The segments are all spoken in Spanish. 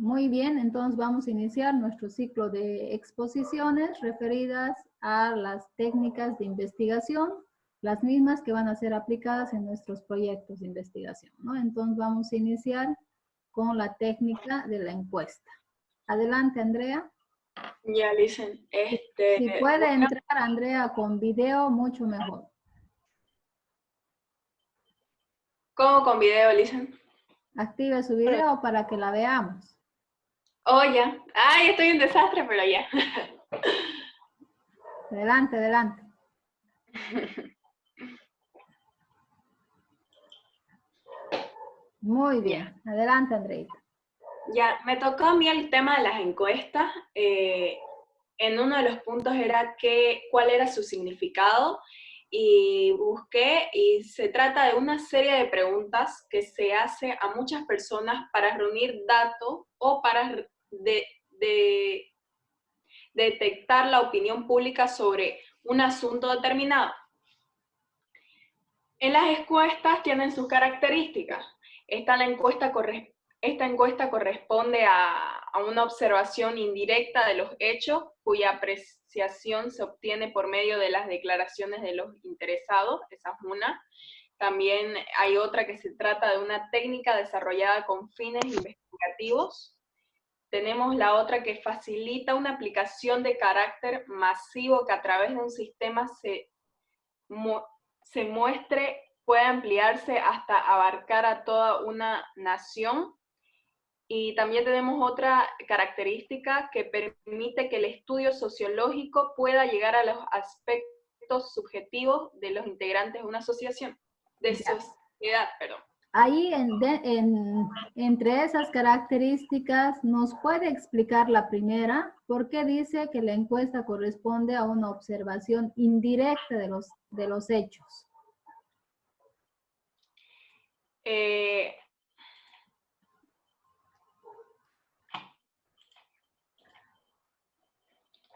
Muy bien, entonces vamos a iniciar nuestro ciclo de exposiciones referidas a las técnicas de investigación, las mismas que van a ser aplicadas en nuestros proyectos de investigación, ¿no? Entonces vamos a iniciar con la técnica de la encuesta. Adelante, Andrea. Ya, listen, Si puede bueno, entrar, Andrea, con video, mucho mejor. ¿cómo con video, listen? Active su video para que la veamos. Oh, ya. Ay, estoy en desastre, pero ya. Adelante, adelante. Muy Ya. bien. Adelante, Andreita. Ya, me tocó a mí el tema de las encuestas. En uno de los puntos era cuál era su significado y busqué y se trata de una serie de preguntas que se hace a muchas personas para reunir datos o para detectar la opinión pública sobre un asunto determinado. En las encuestas tienen sus características. Esta encuesta corresponde a una observación indirecta de los hechos, cuya apreciación se obtiene por medio de las declaraciones de los interesados, esa es una. También hay otra que se trata de una técnica desarrollada con fines investigativos. Tenemos la otra que facilita una aplicación de carácter masivo que a través de un sistema se muestre, puede ampliarse hasta abarcar a toda una nación. Y también tenemos otra característica que permite que el estudio sociológico pueda llegar a los aspectos subjetivos de los integrantes de una asociación, de sociedad, perdón. Ahí entre esas características, ¿nos puede explicar la primera? ¿Por qué dice que la encuesta corresponde a una observación indirecta de los hechos?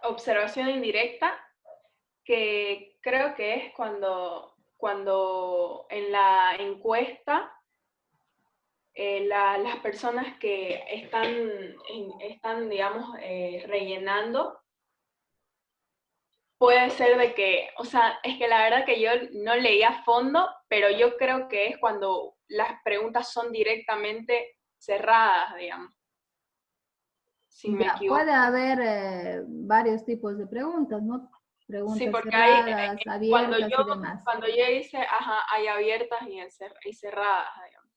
Observación indirecta, que creo que es cuando en la encuesta las personas que están digamos, rellenando, puede ser de que, o sea, es que la verdad que yo no leí a fondo, pero yo creo que es cuando las preguntas son directamente cerradas, digamos, si me Ya, equivoco. puede haber varios tipos de preguntas, ¿no? Sí, Preguntas porque hay, cerradas, cuando abiertas yo, y demás. cuando yo hice, ajá, hay abiertas y cerradas, digamos.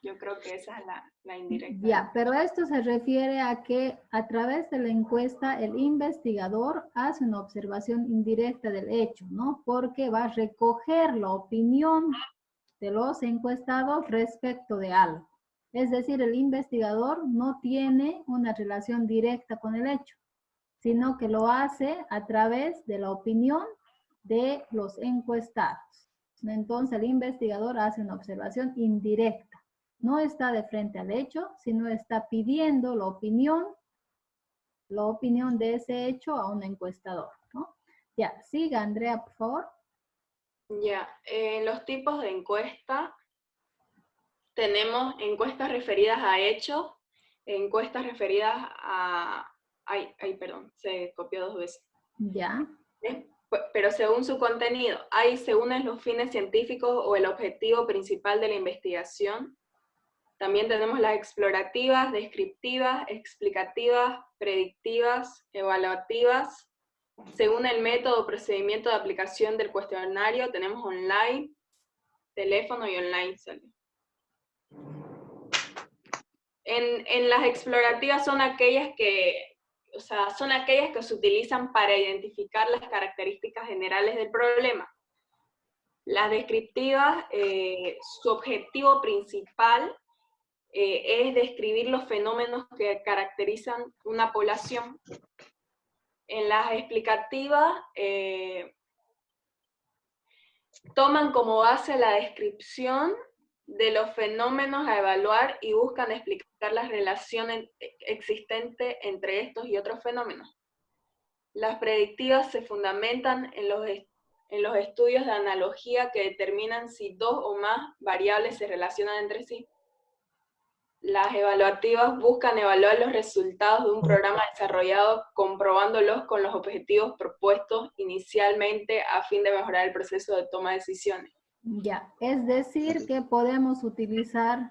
Yo creo que esa es la indirecta. Ya, pero esto se refiere a que a través de la encuesta el investigador hace una observación indirecta del hecho, ¿no? Porque va a recoger la opinión de los encuestados respecto de algo. Es decir, el investigador no tiene una relación directa con el hecho, sino que lo hace a través de la opinión de los encuestados. Entonces, el investigador hace una observación indirecta. No está de frente al hecho, sino está pidiendo la opinión de ese hecho a un encuestador, ¿no? Ya, siga, Andrea, por favor. Ya, los tipos de encuesta, tenemos encuestas referidas a hechos, encuestas referidas a... perdón, se copió 2 veces. Ya. Pero según su contenido, hay según los fines científicos o el objetivo principal de la investigación. También tenemos las explorativas, descriptivas, explicativas, predictivas, evaluativas. Según el método o procedimiento de aplicación del cuestionario, tenemos online, teléfono y online. En las explorativas son aquellas que se utilizan para identificar las características generales del problema. Las descriptivas, su objetivo principal es describir los fenómenos que caracterizan una población. En las explicativas, toman como base la descripción de los fenómenos a evaluar y buscan explicar las relaciones existentes entre estos y otros fenómenos. Las predictivas se fundamentan en los estudios de analogía que determinan si dos o más variables se relacionan entre sí. Las evaluativas buscan evaluar los resultados de un programa desarrollado comprobándolos con los objetivos propuestos inicialmente a fin de mejorar el proceso de toma de decisiones. Ya, es decir que podemos utilizar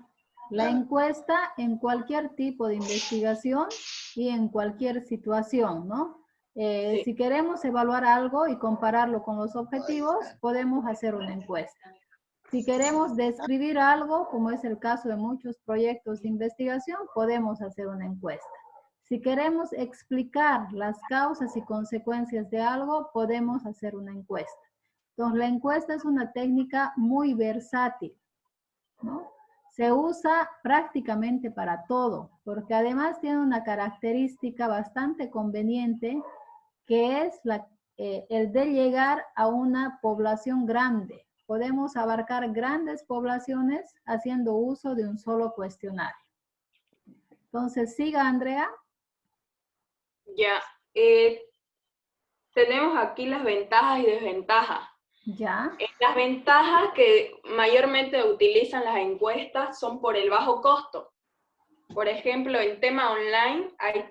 la encuesta en cualquier tipo de investigación y en cualquier situación, ¿no? Sí. Si queremos evaluar algo y compararlo con los objetivos, podemos hacer una encuesta. Si queremos describir algo, como es el caso de muchos proyectos de investigación, podemos hacer una encuesta. Si queremos explicar las causas y consecuencias de algo, podemos hacer una encuesta. Entonces, la encuesta es una técnica muy versátil, ¿no? Se usa prácticamente para todo, porque además tiene una característica bastante conveniente, que es el de llegar a una población grande. Podemos abarcar grandes poblaciones haciendo uso de un solo cuestionario. Entonces, siga, Andrea. Ya, tenemos aquí las ventajas y desventajas. Ya. Las ventajas que mayormente utilizan las encuestas son por el bajo costo. Por ejemplo, en tema online hay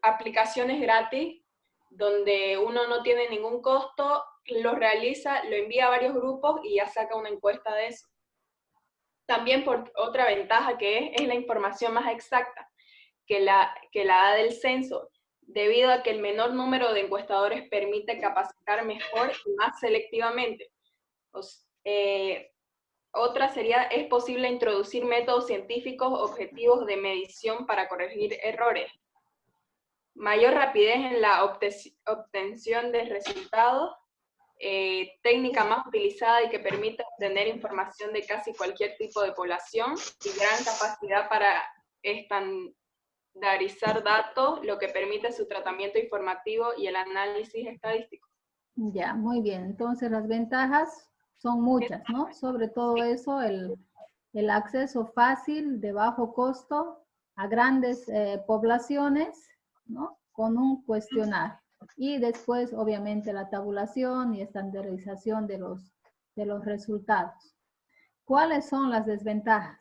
aplicaciones gratis donde uno no tiene ningún costo, lo realiza, lo envía a varios grupos y ya saca una encuesta de eso. También por otra ventaja que es la información más exacta que la da del censo, debido a que el menor número de encuestadores permite capacitar mejor y más selectivamente. Otra sería, es posible introducir métodos científicos objetivos de medición para corregir errores. Mayor rapidez en la obtención de resultados, técnica más utilizada y que permite obtener información de casi cualquier tipo de población, y gran capacidad para estandarizar datos, lo que permite su tratamiento informativo y el análisis estadístico. Ya, muy bien. Entonces, las ventajas son muchas, ¿no? Sobre todo eso, el acceso fácil, de bajo costo, a grandes poblaciones, ¿no? Con un cuestionario. Y después, obviamente, la tabulación y estandarización de los resultados. ¿Cuáles son las desventajas?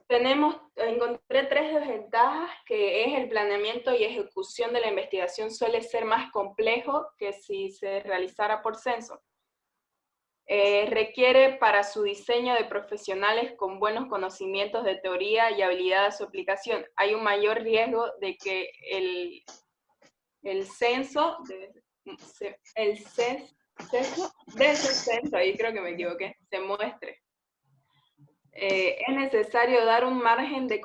Encontré 3 desventajas, que es el planeamiento y ejecución de la investigación suele ser más complejo que si se realizara por censo. Requiere para su diseño de profesionales con buenos conocimientos de teoría y habilidad de su aplicación. Hay un mayor riesgo de que el censo, ahí creo que me equivoqué, se muestre. Es necesario dar un margen de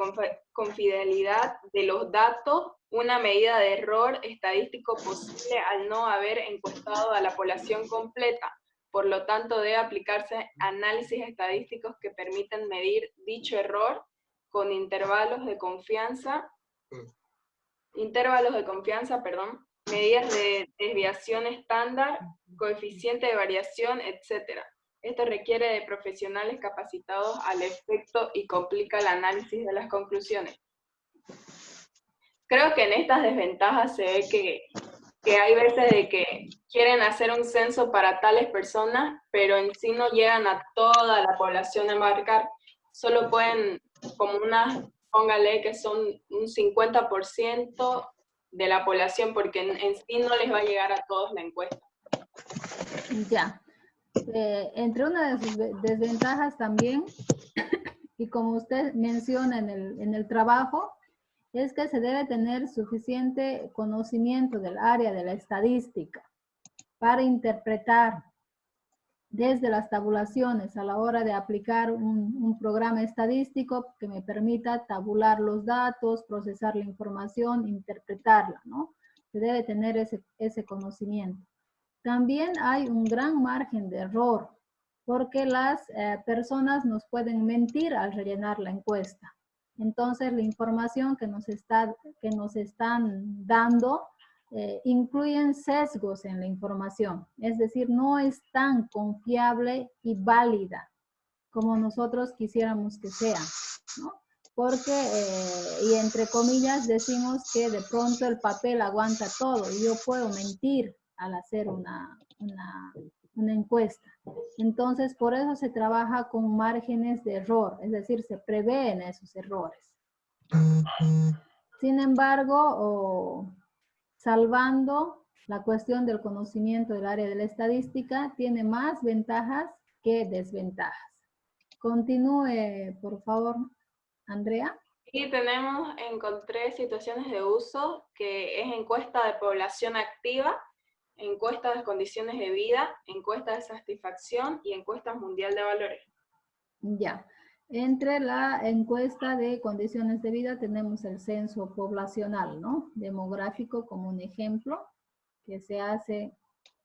confidencialidad de los datos, una medida de error estadístico posible al no haber encuestado a la población completa. Por lo tanto, debe aplicarse análisis estadísticos que permiten medir dicho error con intervalos de confianza, medidas de desviación estándar, coeficiente de variación, etc. Esto requiere de profesionales capacitados al efecto y complica el análisis de las conclusiones. Creo que en estas desventajas se ve que hay veces de que quieren hacer un censo para tales personas, pero en sí no llegan a toda la población a marcar. Solo pueden, como póngale que son un 50% de la población, porque en sí no les va a llegar a todos la encuesta. Ya. Entre una de sus desventajas también, y como usted menciona en el trabajo, es que se debe tener suficiente conocimiento del área de la estadística para interpretar desde las tabulaciones a la hora de aplicar un programa estadístico que me permita tabular los datos, procesar la información, interpretarla, ¿no? Se debe tener ese conocimiento. También hay un gran margen de error, porque las personas nos pueden mentir al rellenar la encuesta. Entonces, la información que nos están dando incluyen sesgos en la información. Es decir, no es tan confiable y válida como nosotros quisiéramos que sea, ¿no? Porque, y entre comillas, decimos que de pronto el papel aguanta todo y yo puedo mentir al hacer una encuesta. Entonces, por eso se trabaja con márgenes de error, es decir, se prevén esos errores. Sin embargo, salvando la cuestión del conocimiento del área de la estadística, tiene más ventajas que desventajas. Continúe, por favor, Andrea. Y encontré situaciones de uso, que es encuesta de población activa, encuesta de condiciones de vida, encuesta de satisfacción y encuesta mundial de valores. Ya. Entre la encuesta de condiciones de vida tenemos el censo poblacional, ¿no? Demográfico como un ejemplo, que se hace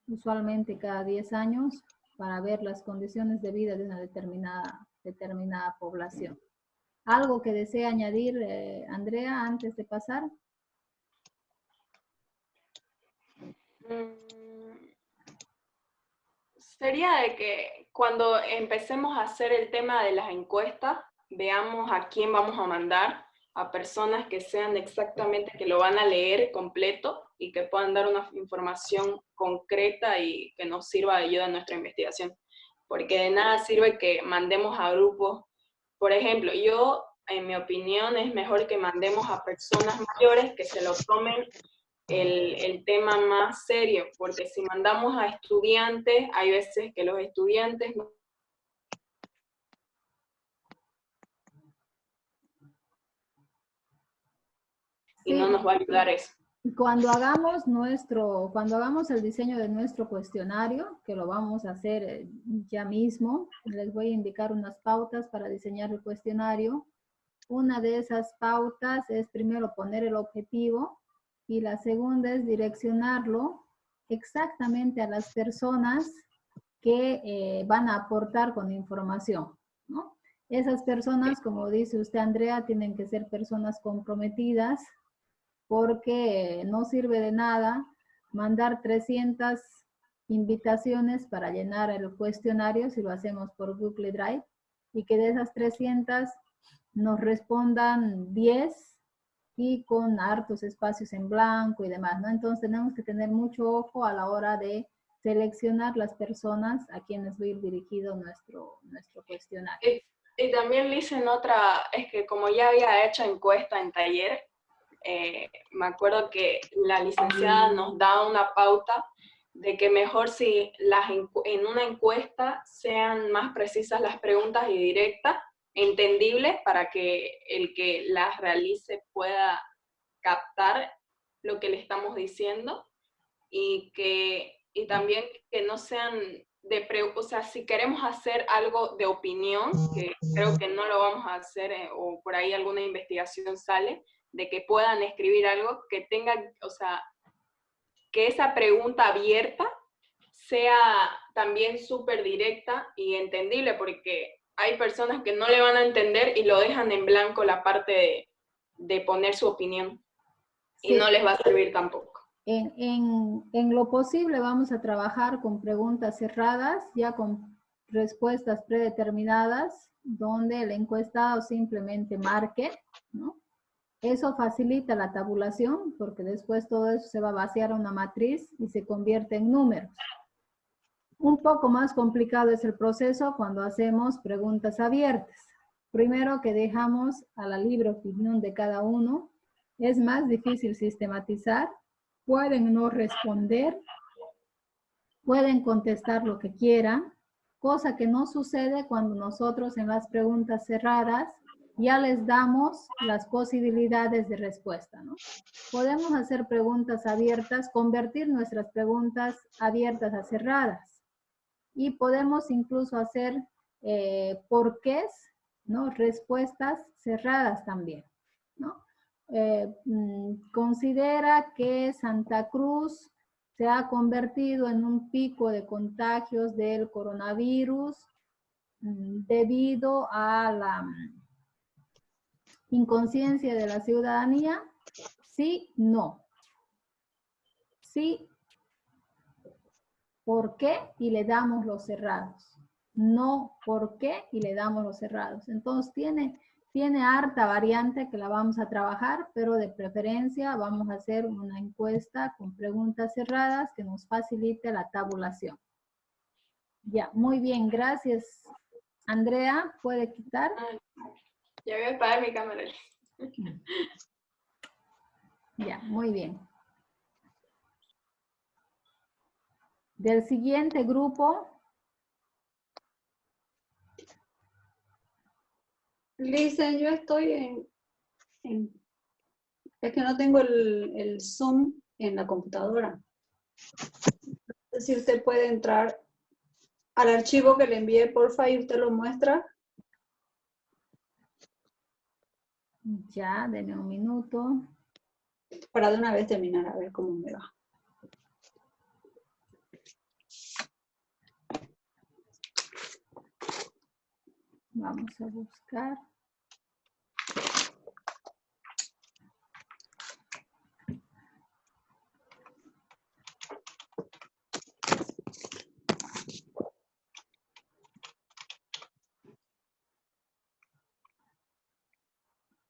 usualmente cada 10 años para ver las condiciones de vida de una determinada población. ¿Algo que desea añadir, Andrea, antes de pasar? Sería de que cuando empecemos a hacer el tema de las encuestas, veamos a quién vamos a mandar, a personas que sean exactamente, que lo van a leer completo y que puedan dar una información concreta y que nos sirva de ayuda en nuestra investigación. Porque de nada sirve que mandemos a grupos. Por ejemplo, yo, en mi opinión, es mejor que mandemos a personas mayores que se lo tomen el tema más serio, porque si mandamos a estudiantes, hay veces que los estudiantes no, y no nos va a ayudar eso. Cuando hagamos el diseño de nuestro cuestionario, que lo vamos a hacer ya mismo, les voy a indicar unas pautas para diseñar el cuestionario. Una de esas pautas es primero poner el objetivo y la segunda es direccionarlo exactamente a las personas que van a aportar con información, ¿no? Esas personas, como dice usted, Andrea, tienen que ser personas comprometidas, porque no sirve de nada mandar 300 invitaciones para llenar el cuestionario si lo hacemos por Google Drive y que de esas 300 nos respondan 10 y con hartos espacios en blanco y demás, ¿no? Entonces tenemos que tener mucho ojo a la hora de seleccionar las personas a quienes va a ir dirigido nuestro cuestionario. Y también le dicen otra, es que como ya había hecho encuesta en taller, me acuerdo que la licenciada nos da una pauta de que mejor si en una encuesta sean más precisas las preguntas y directas, entendibles, para que el que las realice pueda captar lo que le estamos diciendo, y también que no sean o sea, si queremos hacer algo de opinión, que creo que no lo vamos a hacer, o por ahí alguna investigación sale, de que puedan escribir algo que tenga, o sea, que esa pregunta abierta sea también súper directa y entendible, porque hay personas que no le van a entender y lo dejan en blanco la parte de poner su opinión, y sí, no les va a servir tampoco. En lo posible vamos a trabajar con preguntas cerradas, ya con respuestas predeterminadas, donde el encuestado simplemente marque, ¿no? Eso facilita la tabulación, porque después todo eso se va a vaciar a una matriz y se convierte en números. Un poco más complicado es el proceso cuando hacemos preguntas abiertas. Primero que dejamos a la libre opinión de cada uno, es más difícil sistematizar, pueden no responder, pueden contestar lo que quieran, cosa que no sucede cuando nosotros en las preguntas cerradas ya les damos las posibilidades de respuesta, ¿no? Podemos hacer preguntas abiertas, convertir nuestras preguntas abiertas a cerradas. Y podemos incluso hacer porqués, ¿no? Respuestas cerradas también, ¿no? Considera que Santa Cruz se ha convertido en un pico de contagios del coronavirus debido a la inconsciencia de la ciudadanía. Sí, no. Sí, ¿por qué? Y le damos los cerrados. No, ¿por qué? Y le damos los cerrados. Entonces tiene harta variante que la vamos a trabajar, pero de preferencia vamos a hacer una encuesta con preguntas cerradas que nos facilite la tabulación. Ya, muy bien, gracias. Andrea, ¿puede quitar? Ya voy a apagar mi cámara. Ya, muy bien. Del siguiente grupo, Listen, yo estoy es que no tengo el Zoom en la computadora. Es decir, usted puede entrar al archivo que le envié, porfa, y usted lo muestra. ya, denme un minuto. Para de una vez terminar, a ver cómo me va. Vamos a buscar.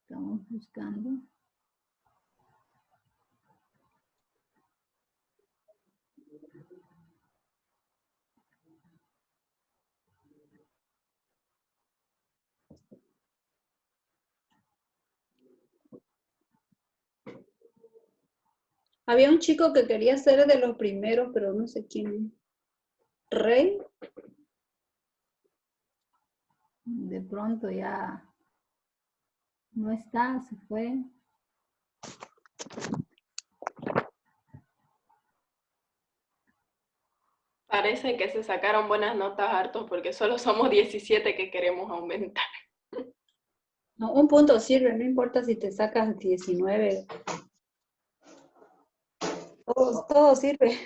Estamos buscando. Había un chico que quería ser de los primeros, pero no sé quién. ¿Rey? De pronto ya no está, se fue. Parece que se sacaron buenas notas hartos porque solo somos 17 que queremos aumentar. No, un punto sirve, no importa si te sacas 19. Todo sirve.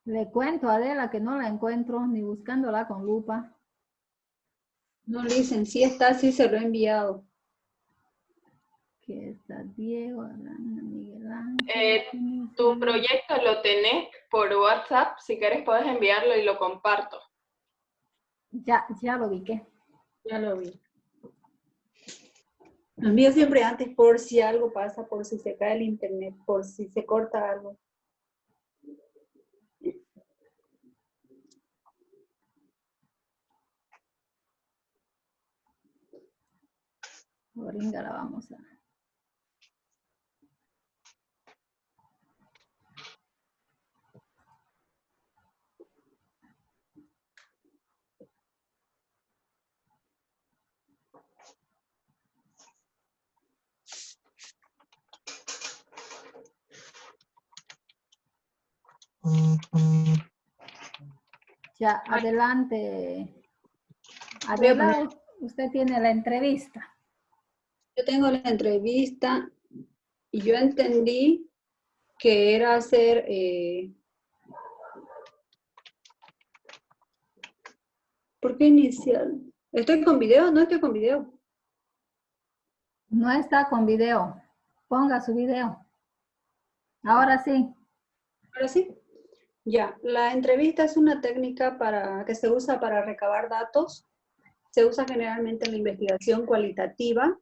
Le cuento a Adela que no la encuentro ni buscándola con lupa. No, Listen, sí está, sí se lo he enviado. Que está Diego, Ana, Miguel Ángel. Tu proyecto lo tenés por WhatsApp, si querés podés enviarlo y lo comparto. Ya lo ubiqué. Ya lo vi. Lo envío siempre antes por si algo pasa, por si se cae el internet, por si se corta algo. Oringa la vamos a... Ya, adelante. Adela, usted tiene la entrevista. Yo tengo la entrevista y yo entendí que era hacer... ¿Por qué inicial? ¿Estoy con video? No estoy con video. No está con video. Ponga su video. Ahora sí. Ahora sí. Ya, la entrevista es una técnica que se usa para recabar datos. Se usa generalmente en la investigación cualitativa.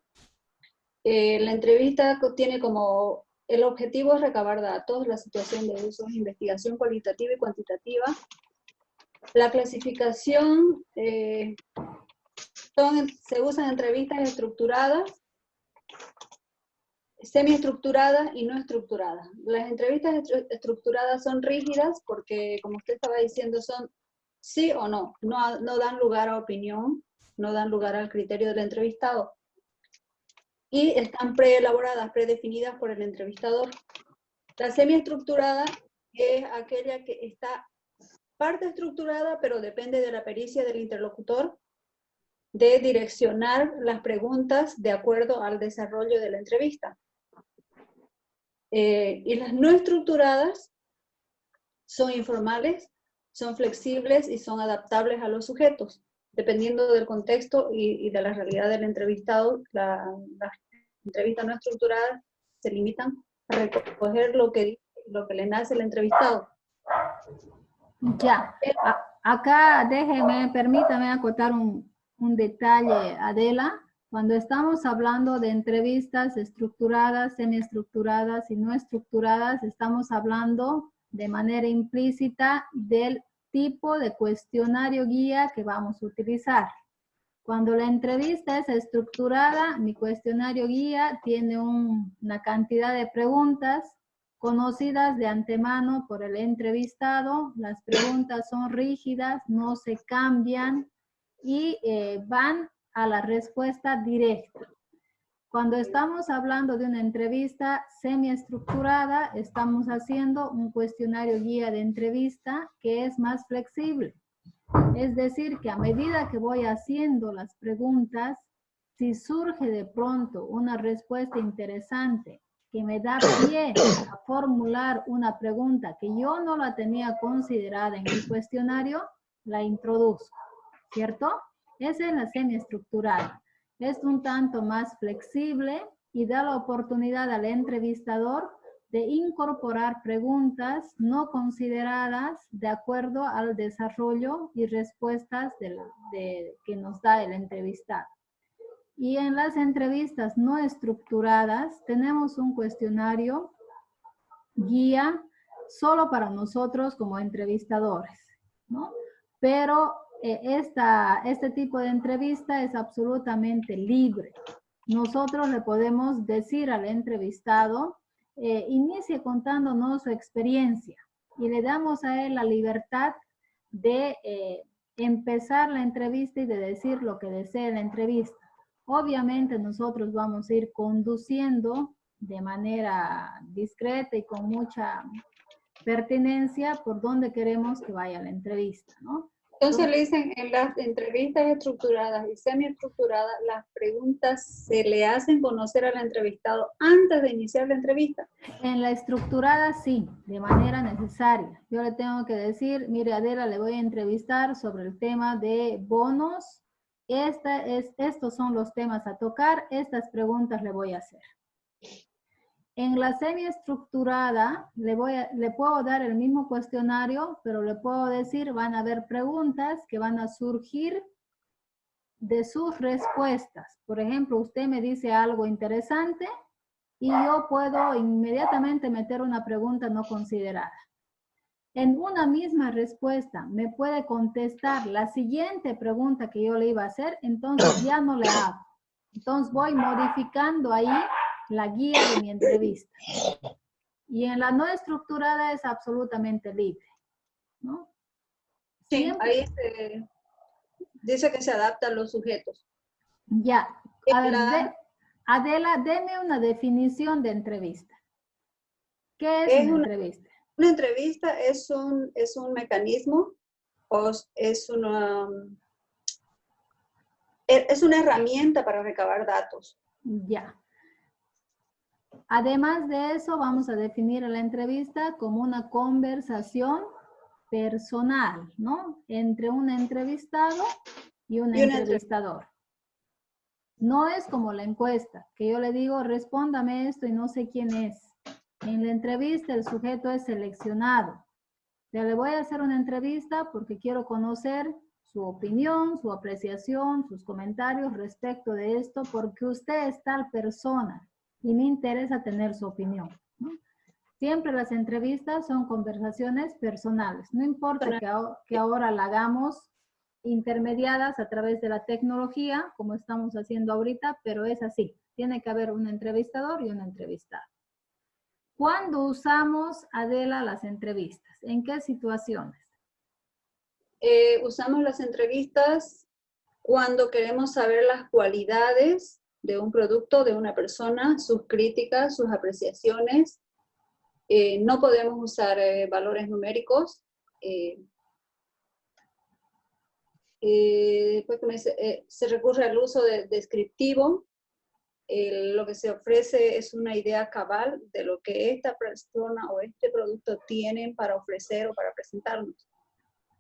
La entrevista tiene como, el objetivo es recabar datos, la situación de uso es investigación cualitativa y cuantitativa. La clasificación se usan entrevistas estructuradas, semiestructuradas y no estructuradas. Las entrevistas estructuradas son rígidas porque, como usted estaba diciendo, son sí o no, no dan lugar a opinión, no dan lugar al criterio del entrevistado. Y están preelaboradas, predefinidas por el entrevistador. La semiestructurada es aquella que está parte estructurada, pero depende de la pericia del interlocutor de direccionar las preguntas de acuerdo al desarrollo de la entrevista. Y las no estructuradas son informales, son flexibles y son adaptables a los sujetos. Dependiendo del contexto y de la realidad del entrevistado, las entrevistas no estructuradas se limitan a recoger lo que le nace al entrevistado. Ya. Acá permítame acotar un detalle, Adela. Cuando estamos hablando de entrevistas estructuradas, semiestructuradas y no estructuradas, estamos hablando de manera implícita del tipo de cuestionario guía que vamos a utilizar. Cuando la entrevista es estructurada, mi cuestionario guía tiene una cantidad de preguntas conocidas de antemano por el entrevistado. Las preguntas son rígidas, no se cambian y van a la respuesta directa. Cuando estamos hablando de una entrevista semiestructurada, estamos haciendo un cuestionario guía de entrevista que es más flexible. Es decir, que a medida que voy haciendo las preguntas, si surge de pronto una respuesta interesante que me da pie a formular una pregunta que yo no la tenía considerada en el cuestionario, la introduzco, ¿cierto? Esa es la semiestructurada. Es un tanto más flexible y da la oportunidad al entrevistador de incorporar preguntas no consideradas de acuerdo al desarrollo y respuestas que nos da el entrevistado. Y en las entrevistas no estructuradas tenemos un cuestionario guía solo para nosotros como entrevistadores, ¿no? Pero este tipo de entrevista es absolutamente libre. Nosotros le podemos decir al entrevistado, inicie contándonos su experiencia y le damos a él la libertad de empezar la entrevista y de decir lo que desee en la entrevista. Obviamente nosotros vamos a ir conduciendo de manera discreta y con mucha pertinencia por donde queremos que vaya la entrevista, ¿no? Entonces le dicen, en las entrevistas estructuradas y semiestructuradas, las preguntas se le hacen conocer al entrevistado antes de iniciar la entrevista. En la estructurada sí, de manera necesaria. Yo le tengo que decir, mire Adela, le voy a entrevistar sobre el tema de bonos. Estos son los temas a tocar, estas preguntas le voy a hacer. En la semiestructurada le puedo dar el mismo cuestionario, pero le puedo decir, van a haber preguntas que van a surgir de sus respuestas. Por ejemplo, usted me dice algo interesante y yo puedo inmediatamente meter una pregunta no considerada. En una misma respuesta me puede contestar la siguiente pregunta que yo le iba a hacer, entonces ya no le hago. Entonces voy modificando ahí la guía de mi entrevista. Y en la no estructurada es absolutamente libre, ¿no? Sí, Siempre, ahí dice que se adapta a los sujetos. ya. A ver, Adela, deme una definición de entrevista. ¿Qué es una entrevista? Una entrevista es un mecanismo o es una herramienta para recabar datos. Ya. Además de eso, vamos a definir la entrevista como una conversación personal, ¿no? Entre un entrevistado y un entrevistador. No es como la encuesta, que yo le digo, respóndame esto y no sé quién es. En la entrevista el sujeto es seleccionado. Yo le voy a hacer una entrevista porque quiero conocer su opinión, su apreciación, sus comentarios respecto de esto, porque usted es tal persona y me interesa tener su opinión, ¿no? Siempre las entrevistas son conversaciones personales. No importa que ahora la hagamos intermediadas a través de la tecnología, como estamos haciendo ahorita, pero es así. Tiene que haber un entrevistador y un entrevistado. ¿Cuándo usamos, Adela, las entrevistas? ¿En qué situaciones? Usamos las entrevistas cuando queremos saber las cualidades de un producto, de una persona, sus críticas, sus apreciaciones. No podemos usar valores numéricos. Después se recurre al uso descriptivo. Lo que se ofrece es una idea cabal de lo que esta persona o este producto tienen para ofrecer o para presentarnos.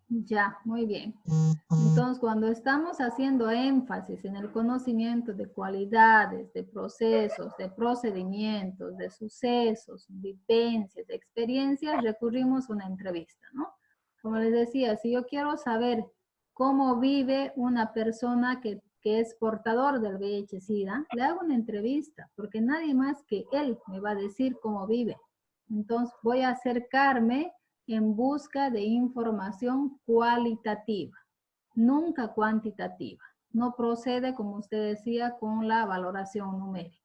Ya, muy bien. Entonces, cuando estamos haciendo énfasis en el conocimiento de cualidades, de procesos, de procedimientos, de sucesos, vivencias, de experiencias, recurrimos a una entrevista, ¿no? Como les decía, si yo quiero saber cómo vive una persona que es portador del VIH-Sida, le hago una entrevista, porque nadie más que él me va a decir cómo vive. Entonces, voy a acercarme en busca de información cualitativa, nunca cuantitativa. no procede, como usted decía, con la valoración numérica.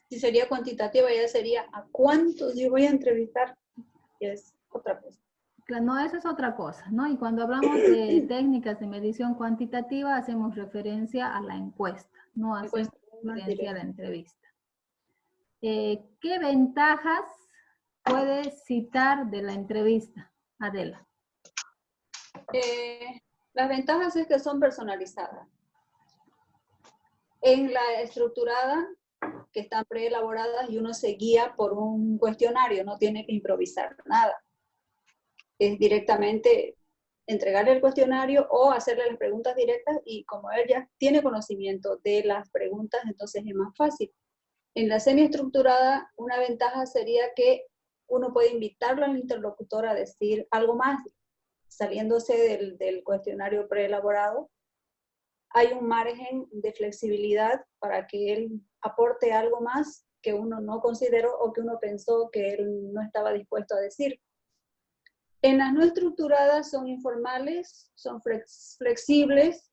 Si sería cuantitativa, ya sería ¿a cuántos yo voy a entrevistar? Y es otra cosa. No, eso es otra cosa, ¿no? Y cuando hablamos de técnicas de medición cuantitativa, hacemos referencia a la encuesta, no hacemos referencia a la entrevista. ¿Qué ventajas puedes citar de la entrevista, Adela? Las ventajas es que son personalizadas. En la estructurada, que están preelaboradas y uno se guía por un cuestionario, no tiene que improvisar nada. Es directamente entregarle el cuestionario o hacerle las preguntas directas y como él ya tiene conocimiento de las preguntas, entonces es más fácil. En la semiestructurada, una ventaja sería que uno puede invitarlo al interlocutor a decir algo más, saliéndose del cuestionario preelaborado. Hay un margen de flexibilidad para que él aporte algo más que uno no consideró o que uno pensó que él no estaba dispuesto a decir. En las no estructuradas son informales, son flexibles,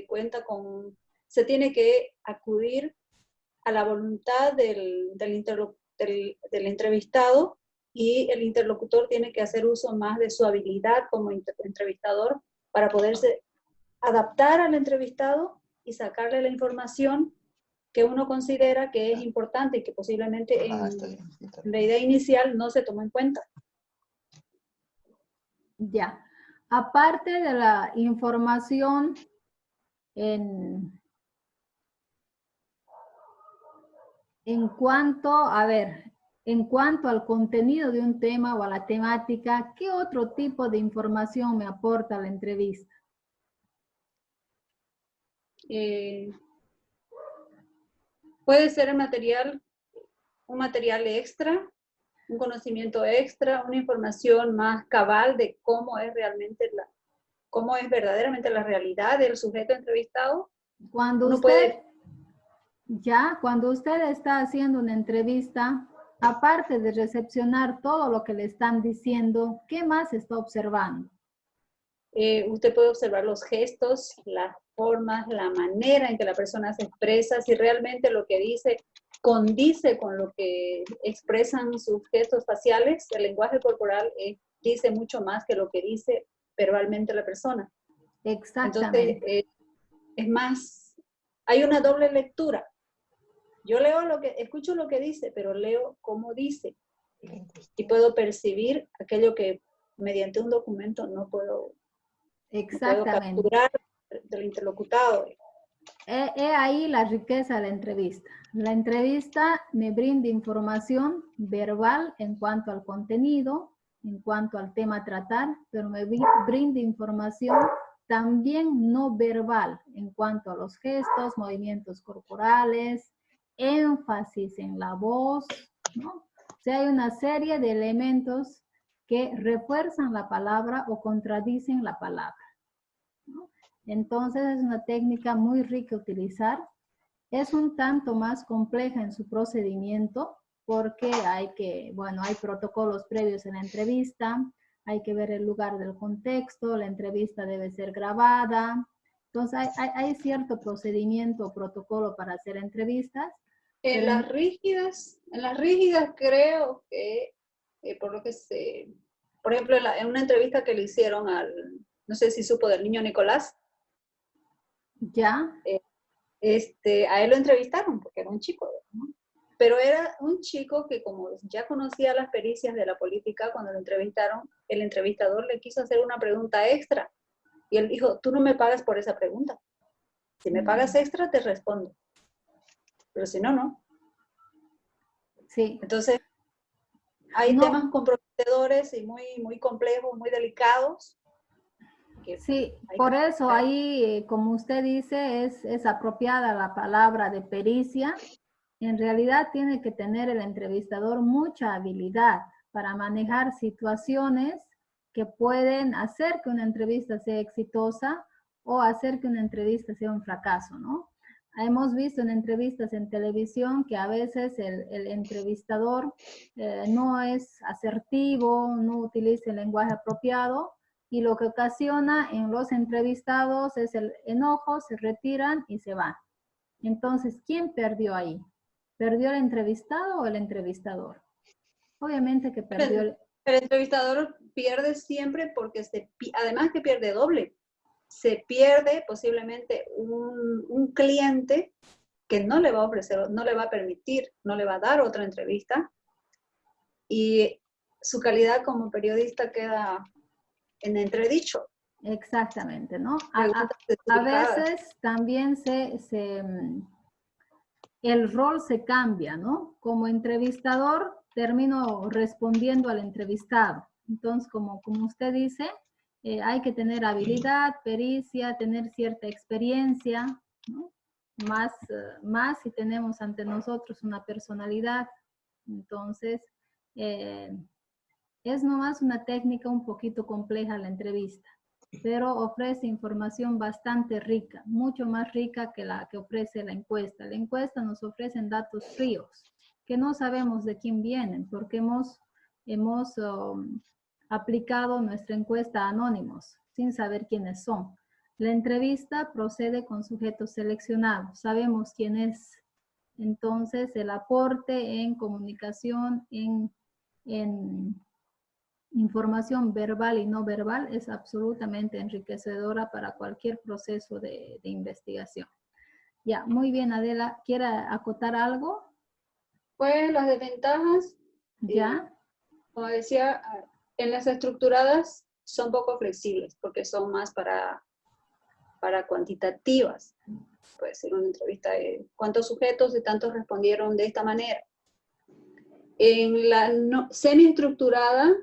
cuenta con, se tiene que acudir a la voluntad del entrevistado y el interlocutor tiene que hacer uso más de su habilidad como entrevistador para poderse adaptar al entrevistado y sacarle la información que uno considera que es importante y que posiblemente en la idea inicial no se tomó en cuenta. Ya. Aparte de la información en cuanto al contenido de un tema o a la temática, ¿qué otro tipo de información me aporta la entrevista? Puede ser un material extra, un conocimiento extra, una información más cabal de cómo es verdaderamente la realidad del sujeto entrevistado. Cuando usted está haciendo una entrevista, aparte de recepcionar todo lo que le están diciendo, ¿qué más está observando? Usted puede observar los gestos, las formas, la manera en que la persona se expresa, si realmente lo que dice condice con lo que expresan sus gestos faciales. El lenguaje corporal dice mucho más que lo que dice verbalmente la persona. Exactamente. Entonces, es más, hay una doble lectura. Yo escucho lo que dice, pero leo cómo dice. Y puedo percibir aquello que mediante un documento no puedo capturar del interlocutado. He ahí la riqueza de la entrevista. La entrevista me brinda información verbal en cuanto al contenido, en cuanto al tema a tratar, pero me brinda información también no verbal en cuanto a los gestos, movimientos corporales, énfasis en la voz, ¿no? O sea, hay una serie de elementos que refuerzan la palabra o contradicen la palabra, ¿no? Entonces es una técnica muy rica utilizar. Es un tanto más compleja en su procedimiento porque hay protocolos previos en la entrevista, hay que ver el lugar del contexto, la entrevista debe ser grabada. Entonces hay cierto procedimiento o protocolo para hacer entrevistas. En las rígidas creo que, por ejemplo, en una entrevista que le hicieron no sé si supo del niño Nicolás. Ya. A él lo entrevistaron porque era un chico, ¿no? Pero era un chico que como ya conocía las pericias de la política, cuando lo entrevistaron, el entrevistador le quiso hacer una pregunta extra. Y él dijo, tú no me pagas por esa pregunta. Si me pagas extra, te respondo. Pero si no, no. Sí. Entonces, hay temas comprometedores y muy, muy complejos, muy delicados. Sí, por eso ahí, como usted dice, es apropiada la palabra de pericia. En realidad tiene que tener el entrevistador mucha habilidad para manejar situaciones que pueden hacer que una entrevista sea exitosa o hacer que una entrevista sea un fracaso, ¿no? Hemos visto en entrevistas en televisión que a veces el entrevistador no es asertivo, no utiliza el lenguaje apropiado, y lo que ocasiona en los entrevistados es el enojo, se retiran y se van. Entonces, ¿quién perdió ahí? ¿Perdió el entrevistado o el entrevistador? Obviamente que perdió el entrevistador pierde siempre porque además que pierde doble. Se pierde posiblemente un cliente que no le va a ofrecer, no le va a permitir, no le va a dar otra entrevista, y su calidad como periodista queda en entredicho. Exactamente, ¿no? A veces también el rol se cambia, ¿no? Como entrevistador termino respondiendo al entrevistado. Entonces, como usted dice, hay que tener habilidad, pericia, tener cierta experiencia, ¿no? Más si tenemos ante nosotros una personalidad. Entonces, es nomás una técnica un poquito compleja la entrevista, pero ofrece información bastante rica, mucho más rica que la que ofrece la encuesta. La encuesta nos ofrece datos fríos, que no sabemos de quién vienen, porque hemos aplicado nuestra encuesta a anónimos, sin saber quiénes son. La entrevista procede con sujetos seleccionados, sabemos quién es. Entonces, el aporte en comunicación, en información verbal y no verbal es absolutamente enriquecedora para cualquier proceso de investigación. Ya, muy bien, Adela. ¿Quiere acotar algo? Pues las desventajas, ya. Como decía, en las estructuradas son poco flexibles porque son más para cuantitativas. Puede ser una entrevista de cuántos sujetos y tantos respondieron de esta manera. En la semi-estructurada,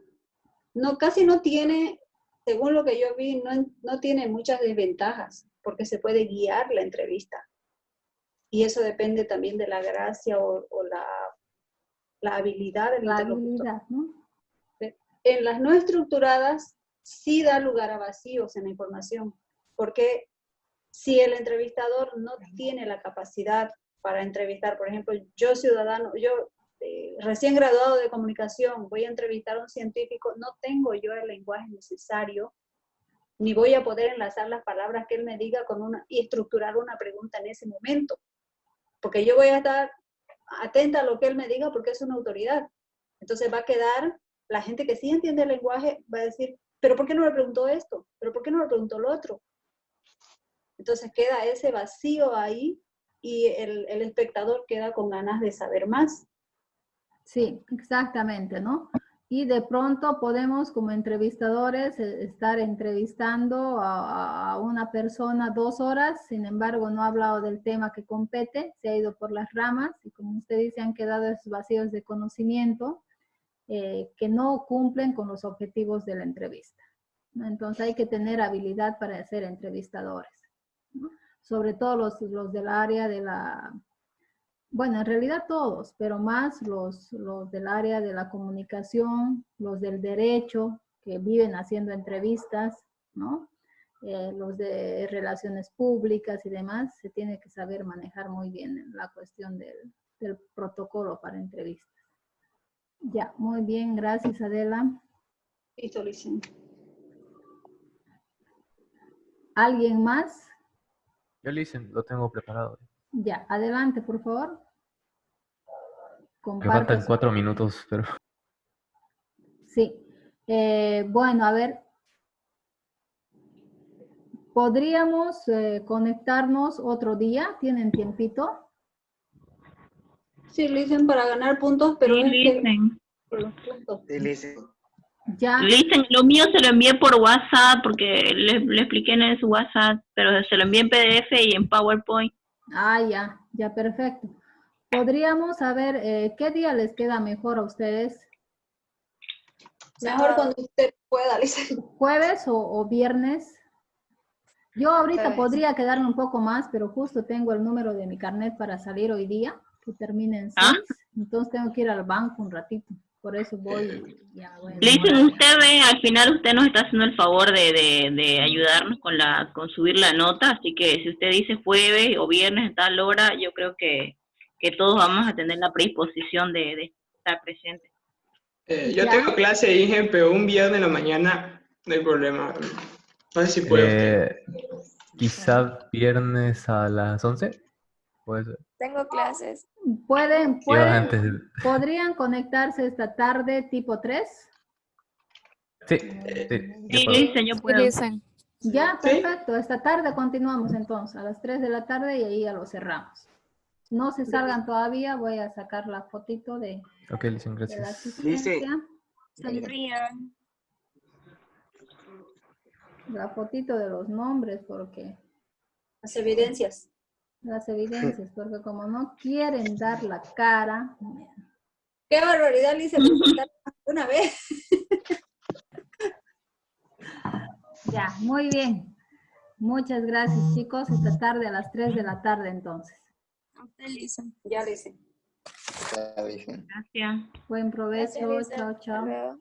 casi no tiene, según lo que yo vi, no tiene muchas desventajas, porque se puede guiar la entrevista. Y eso depende también de la gracia o la habilidad del interlocutor. ¿No? En las no estructuradas, sí da lugar a vacíos en la información, porque si el entrevistador no tiene la capacidad para entrevistar, por ejemplo, yo recién graduado de comunicación, voy a entrevistar a un científico, no tengo yo el lenguaje necesario, ni voy a poder enlazar las palabras que él me diga y estructurar una pregunta en ese momento, porque yo voy a estar atenta a lo que él me diga porque es una autoridad. Entonces va a quedar, la gente que sí entiende el lenguaje va a decir, ¿pero por qué no le preguntó esto? ¿Pero por qué no le preguntó lo otro? Entonces queda ese vacío ahí y el espectador queda con ganas de saber más. Sí, exactamente, ¿no? Y de pronto podemos como entrevistadores estar entrevistando a una persona 2 horas, sin embargo no ha hablado del tema que compete, se ha ido por las ramas y como usted dice han quedado esos vacíos de conocimiento que no cumplen con los objetivos de la entrevista, ¿no? Entonces hay que tener habilidad para ser entrevistadores, ¿no? Sobre todo los del área de la... Bueno, en realidad todos, pero más los del área de la comunicación, los del derecho, que viven haciendo entrevistas, ¿no? Los de relaciones públicas y demás, se tiene que saber manejar muy bien la cuestión del protocolo para entrevistas. Ya, muy bien, gracias Adela. Listo, Luisín. ¿Alguien más? Yo lo tengo preparado. Ya, adelante, por favor. Me faltan 4 minutos, pero... Sí. Bueno, a ver. ¿Podríamos conectarnos otro día? ¿Tienen tiempito? Sí, lo dicen para ganar puntos, pero sí, no es listen. por los puntos. Sí, listen. Ya. Listen, lo mío se lo envié por WhatsApp porque le expliqué en su WhatsApp, pero se lo envié en PDF y en PowerPoint. Ah, ya, perfecto. ¿Podríamos saber qué día les queda mejor a ustedes? Mejor cuando usted pueda, Listen. ¿Jueves o viernes? Yo ahorita podría quedarme un poco más, pero justo tengo el número de mi carnet para salir hoy día, que termina en 6, entonces tengo que ir al banco un ratito, por eso voy ya. Bueno, Listen, usted ve, al final usted nos está haciendo el favor de ayudarnos con subir la nota, así que si usted dice jueves o viernes a tal hora, yo creo que todos vamos a tener la predisposición de estar presentes. Yo tengo clase de INGEN, pero un viernes en la mañana No hay problema. No sé si puede usted. Quizá viernes a las 11. Puede ser. Tengo clases. ¿Podrían conectarse esta tarde tipo 3? Sí, Sí, Lisa, yo puedo. Ya, perfecto. Esta tarde continuamos entonces, a las 3 de la tarde y ahí ya lo cerramos. No se salgan todavía, voy a sacar la fotito de Lisa, la gracias. asistencia. La fotito de los nombres, porque... Las evidencias. Las evidencias, porque como no quieren dar la cara... ¡Qué barbaridad, Lisa! Una vez. Ya, muy bien. Muchas gracias, chicos. Esta tarde a las 3 de la tarde, entonces. A usted, Lisa. Ya, Lisa. Gracias. Buen provecho. Gracias, Lisa. Chao, chao. Hasta luego.